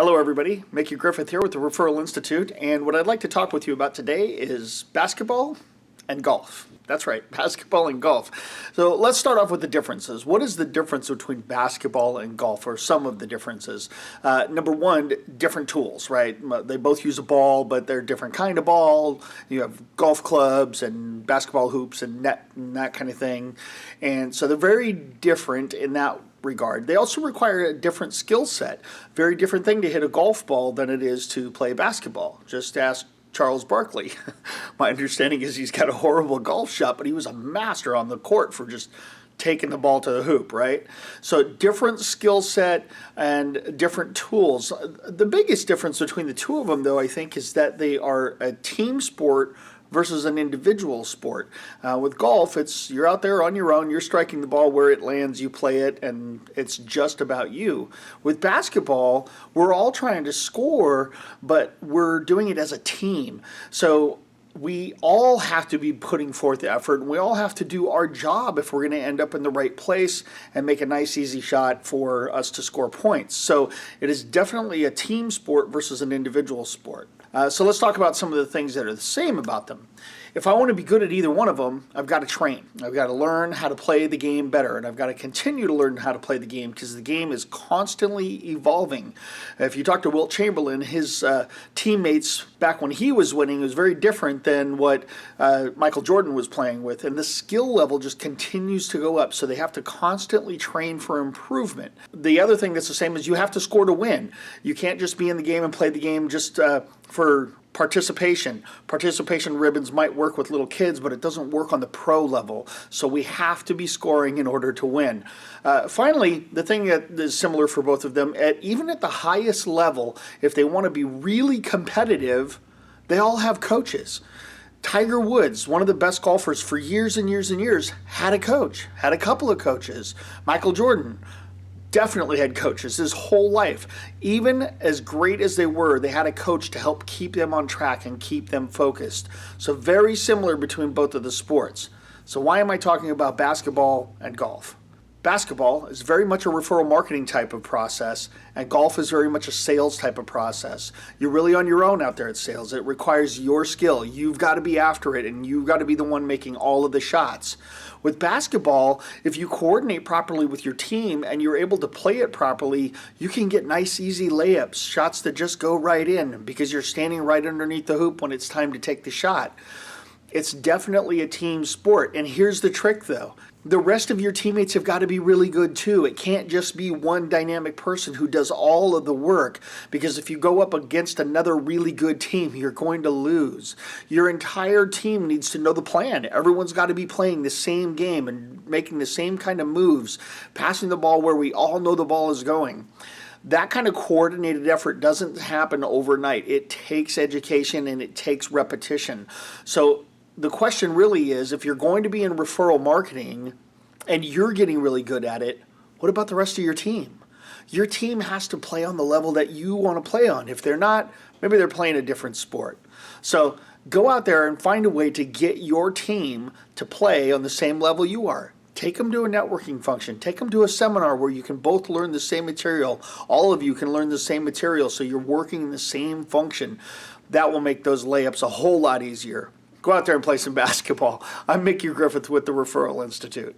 Hello everybody, Mickey Griffith here with the Referral Institute, and what I'd like to talk with you about today is basketball and golf. That's right, basketball and golf. So let's start off with the differences. What is the difference between basketball and golf, or some of the differences? Number one, different tools, right? They both use a ball, but they're different kind of ball. You have golf clubs and basketball hoops and net and that kind of thing. And so they're very different in that regard. They also require a different skill set. Very different thing to hit a golf ball than it is to play basketball. Just ask Charles Barkley. My understanding is he's got a horrible golf shot, but he was a master on the court for just taking the ball to the hoop, right? So different skill set and different tools. The biggest difference between the two of them, though, I think, is that they are a team sport versus an individual sport. With golf, you're out there on your own, you're striking the ball where it lands, you play it, and it's just about you. With basketball, we're all trying to score, but we're doing it as a team. So we all have to be putting forth the effort, and we all have to do our job if we're going to end up in the right place and make a nice, easy shot for us to score points. So it is definitely a team sport versus an individual sport. So let's talk about some of the things that are the same about them. If I want to be good at either one of them, I've got to train. I've got to learn how to play the game better, and I've got to continue to learn how to play the game because the game is constantly evolving. If you talk to Wilt Chamberlain, his teammates back when he was winning was very different than what Michael Jordan was playing with, and the skill level just continues to go up, so they have to constantly train for improvement. The other thing that's the same is you have to score to win. You can't just be in the game and play the game just for participation. Participation ribbons might work with little kids, but it doesn't work on the pro level. So we have to be scoring in order to win. Finally, the thing that is similar for both of them, even at the highest level, if they want to be really competitive, they all have coaches. Tiger Woods, one of the best golfers for years and years and years, had a coach, had a couple of coaches. Michael Jordan definitely had coaches his whole life. Even as great as they were, they had a coach to help keep them on track and keep them focused. So very similar between both of the sports. So why am I talking about basketball and golf? Basketball is very much a referral marketing type of process, and golf is very much a sales type of process. You're really on your own out there at sales. It requires your skill. You've got to be after it, and you've got to be the one making all of the shots. With basketball, if you coordinate properly with your team and you're able to play it properly, you can get nice, easy layups, shots that just go right in because you're standing right underneath the hoop when it's time to take the shot. It's definitely a team sport, and here's the trick, though. The rest of your teammates have got to be really good too. It can't just be one dynamic person who does all of the work, because if you go up against another really good team, you're going to lose. Your entire team needs to know the plan. Everyone's got to be playing the same game and making the same kind of moves, passing the ball where we all know the ball is going. That kind of coordinated effort doesn't happen overnight. It takes education and it takes repetition. So the question really is, if you're going to be in referral marketing and you're getting really good at it, what about the rest of your team? Your team has to play on the level that you want to play on. If they're not, maybe they're playing a different sport. So go out there and find a way to get your team to play on the same level you are. Take them to a networking function. Take them to a seminar where you can both learn the same material. All of you can learn the same material, so you're working in the same function. That will make those layups a whole lot easier. Go out there and play some basketball. I'm Mickey Griffith with the Referral Institute.